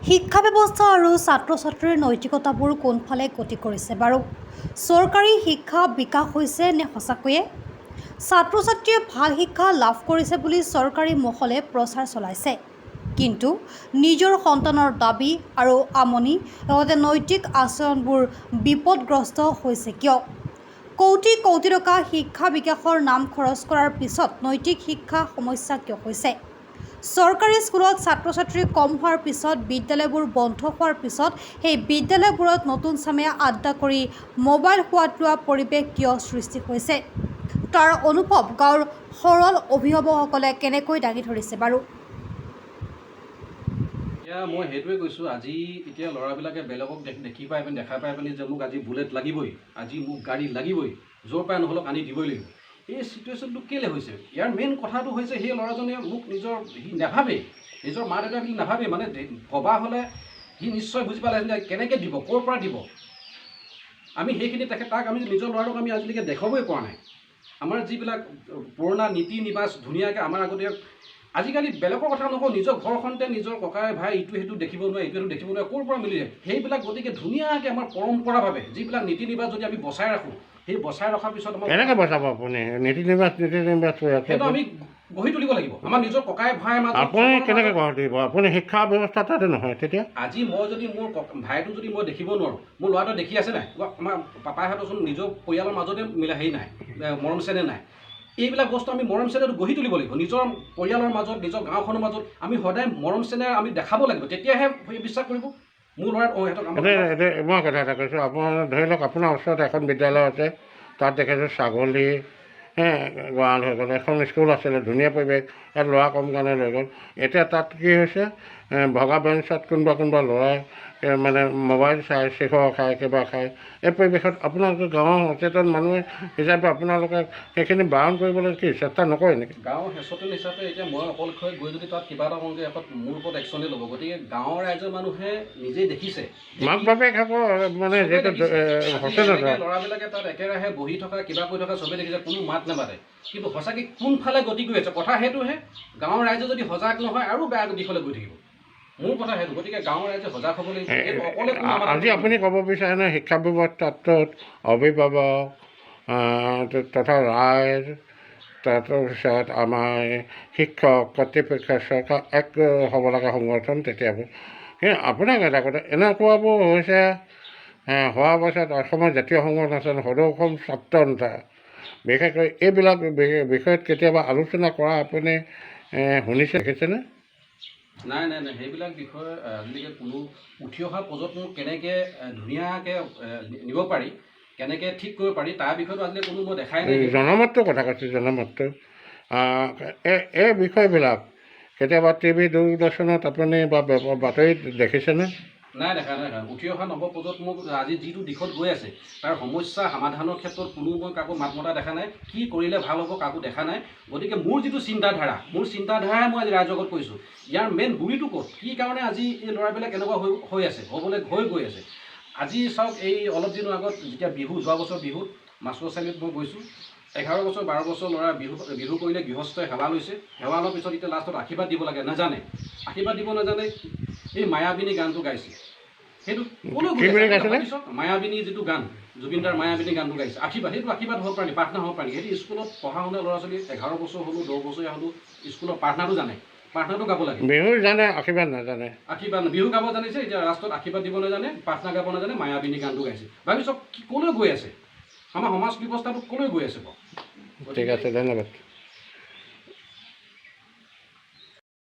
শিক্ষা ব্যৱস্থা আৰু ছাত্ৰ ছাত্ৰীৰ নৈতিকতাবোৰ কোনফালে গতি কৰিছে বাৰু? চৰকাৰী শিক্ষা বিকাশ হৈছে নে সঁচাকৈয়ে? ছাত্ৰ ছাত্ৰীয়ে ভাল শিক্ষা লাভ কৰিছে বুলি চৰকাৰী মহলে প্ৰচাৰ চলাইছে। কিন্তু নিজৰ সন্তানৰ দাবী আৰু আমনি লগতে নৈতিক আচৰণবোৰ বিপদগ্ৰস্ত হৈছে কিয়? কোটি কোটি টকা শিক্ষা বিকাশৰ নাম খৰচ কৰাৰ পিছত নৈতিক শিক্ষা সমস্যা কিয় হৈছে? চৰকাৰী স্কুলত ছাত্ৰ ছাত্ৰী কম হোৱাৰ পিছত বিদ্যালয়বোৰ বন্ধ হোৱাৰ পিছত সেই বিদ্যালয়বোৰত নতুন চামে আড্ডা কৰি মোবাইল সোৱাদ লোৱা পৰিৱেশ কিয় সৃষ্টি হৈছে? তাৰ অনুভৱ গাঁৱৰ সৰল অভিভাৱকসকলে কেনেকৈ দাঙি ধৰিছে বাৰু? মই সেইটোৱে কৈছোঁ, আজি এতিয়া ল'ৰাবিলাকে বেলেগক দেখা পাই পিনি যে মোক আজি বুলেট লাগিবই, আজি মোক গাড়ী লাগিবই, য'ৰ পৰাই নহ'লক আনি দিবই লাগিব। এই চিটুৱেশ্যনটো কেলৈ হৈছে? ইয়াৰ মেইন কথাটো হৈছে সেই ল'ৰাজনে মোক সি নাভাবে, নিজৰ মা দেউতাক বুলি নাভাবে। মানে ভবা হ'লে সি নিশ্চয় বুজি পালে যে কেনেকৈ দিব, ক'ৰ পৰা দিব। আমি সেইখিনি তাক আমি নিজৰ ল'ৰাটোক আমি আজিলৈকে দেখাবই পৰা নাই। আমাৰ যিবিলাক পুৰণা নীতি নিবাস ধুনীয়াকৈ আমাৰ আগতে, আজিকালি বেলেগৰ কথা নকওঁ, নিজৰ ঘৰখনতে নিজৰ ককাই ভাই ইটো সেইটো দেখিব নোৱাৰে, ইটো সেইটো দেখিব নোৱাৰে, ক'ৰ পৰা মিলি যায় সেইবিলাক। গতিকে ধুনীয়াকৈ আমাৰ পৰম্পৰাভাৱে যিবিলাক নীতি নিবাস যদি আমি বচাই ৰাখোঁ, সেই বচাই ৰখাৰ পিছত আমাৰ কেনেকৈ বচাব আপুনি? নীতি নিবাস সেইটো আমি গঢ়ি তুলিব লাগিব। আমাৰ নিজৰ ককাই ভাই মাজত আপুনি কেনেকৈ গঢ়ি তুলিব? আপুনি শিক্ষা ব্যৱস্থা তাতে নহয় তেতিয়া। আজি মই যদি মোৰ ভাইটো যদি মই দেখিব নোৱাৰোঁ, মোৰ ল'ৰাটো দেখি আছে নাই, আমাৰ পাপাইহঁতচোন নিজৰ পৰিয়ালৰ মাজতে হেৰি নাই, মৰম চেনেহ নাই। এইবিলাক বস্তু আমি মৰম চেনেহটো গঢ়ি তুলিব লাগিব। নিজৰ পৰিয়ালৰ মাজত, নিজৰ গাঁওখনৰ মাজত আমি সদায় মৰম চেনেহ আমি দেখাব লাগিব, তেতিয়াহে বিশ্বাস কৰিব মোৰ ল'ৰাত। মই কথা এটা কৈছোঁ, আপোনাৰ ধৰি লওক আপোনাৰ ওচৰত এখন বিদ্যালয় আছে, তাত দেখিছোঁ ছাগলী গঁৰাল হৈ গ'ল। এখন স্কুল আছিলে, ধুনীয়া পৰিৱেশ, ইয়াত ল'ৰা কম কাৰণে লৈ গ'ল। এতিয়া তাত কি হৈছে, ভগা বেঞ্চত কোনোবা ল'ৰাই মানে মোবাইল চাই, চিখৰ খায়, কিবা খায়। এই পৰিৱেশত আপোনালোকে গাঁৱৰ সচেতন মানুহ হিচাপে আপোনালোকে সেইখিনি বাৰণ কৰিবলৈ কি চেষ্টা নকৰে নেকি? গাঁৱৰ সচেতন হিচাপে এতিয়া মই অকলশৰে গৈ যদি তাত কিবা এটা কৰোঁগৈ, এখন মোৰ ওপৰত একশ্যনেই ল'ব। গতিকে গাঁৱৰ ৰাইজৰ মানুহে নিজেই দেখিছে, মাক বাপেক খাব মানে যিহেতু সচেতন ল'ৰাবিলাকে তাত একেৰাহে বহি থকা, কিবা কৰি থকা চবেই দেখিছে, কোনো মাত নামাতে। কিন্তু সঁচাকৈ কোনফালে গতি কৰি আছে কথা সেইটোহে। গাঁৱৰ ৰাইজে যদি সজাগ নহয় আৰু বেয়া দিশলৈ গৈ থাকিব, মোৰ কথা সেইটো। গতিকে গাঁৱৰ ৰাইজে সজাগ হ'ব লাগিব। আজি আপুনি ক'ব বিচাৰেনে শিক্ষা ব্যৱস্থাটোত অভিভাৱক তথা ৰাইজ, তাৰপিছত আমাৰ শিক্ষক, কৰ্তৃপক্ষ, চৰকাৰ এক হ'ব লাগে সংগঠন, তেতিয়া কিন্তু আপোনাক এটা কথা, এনেকুৱাবোৰ হৈছে হোৱাৰ পাছত অসমৰ জাতীয় সংগঠন, সদৌ অসম ছাত্ৰ নেতা, বিশেষকৈ এইবিলাক বিষয়ত কেতিয়াবা আলোচনা কৰা আপুনি শুনিছে, দেখিছেনে? নাই, সেইবিলাক বিষয়ে আজিলৈকে কোনো উঠি অহা প্ৰজন্মক কেনেকৈ ধুনীয়াকৈ নিব পাৰি, কেনেকৈ ঠিক কৰিব পাৰি, তাৰ বিষয়টো আজিলৈকে কোনো মই দেখাই নাই। জনমতটো কথা কৈছোঁ, জনমতটো এই বিষয়বিলাক কেতিয়াবা টিভি দূৰদৰ্শনত আপুনি বা বাতৰিত দেখিছেনে? নাই দেখা। উঠি অহা নৱপ্ৰজন্মক আজি যিটো দিশত গৈ আছে, তাৰ সমস্যা সমাধানৰ ক্ষেত্ৰত কোনো মই কাকো মাত মতা দেখা নাই। কি কৰিলে ভাল হ'ব কাকো দেখা নাই। গতিকে মোৰ যিটো চিন্তাধাৰাই মই আজি ৰাইজৰ আগত কৈছোঁ। ইয়াৰ মেইন গুৰিটো ক'ত, কি কাৰণে আজি এই ল'ৰাবিলাক এনেকুৱা হৈ আছে, হৈ গৈ আছে। আজি চাওক, এই অলপ দিনৰ আগত যেতিয়া যোৱা বছৰ বিহুত মাছৰ চাৰিআলিত মই গৈছোঁ, 11 বছৰ 12 বছৰ ল'ৰা বিহু কৰিলে, গৃহস্থই সেৱা লৈছে। সেৱা লোৱাৰ পিছত এতিয়া লাষ্টত আশীৰ্বাদ দিব লাগে, নাজানে। আশীৰ্বাদ দিব নাজানে, এই মায়াবিনী গানটো গাইছে। সেইটো কোনো মায়াবিনী যিটো গান, জুবিনদাৰ মায়াবিনী গানটো গাইছে, আশীৰ্বাদ। সেইটো আশীৰ্বাদ হ'ব পাৰি, প্ৰাৰ্থনা হ'ব পাৰি। সেইটো স্কুলত পঢ়া শুনা ল'ৰা ছোৱালী 11 বছৰ হ'লেও 10 বছৰীয়া হ'লেও স্কুলত প্ৰাৰ্থনাটো জানে, প্ৰাৰ্থনাটো গাব লাগে। বিহু জানে, আশীৰ্বাদ নাজানে। বিহু গাব জানিছে, এতিয়া লাষ্টত আশীৰ্বাদ দিব নাজানে, প্ৰাৰ্থনা গাব নাজানে, মায়াবিনী গানটো গাইছে। ভাবি চাওক ক'লৈ গৈ আছে, আমাৰ সমাজ ব্যৱস্থাটো ক'লৈ গৈ আছে বাৰু। ঠিক আছে, ধন্যবাদ।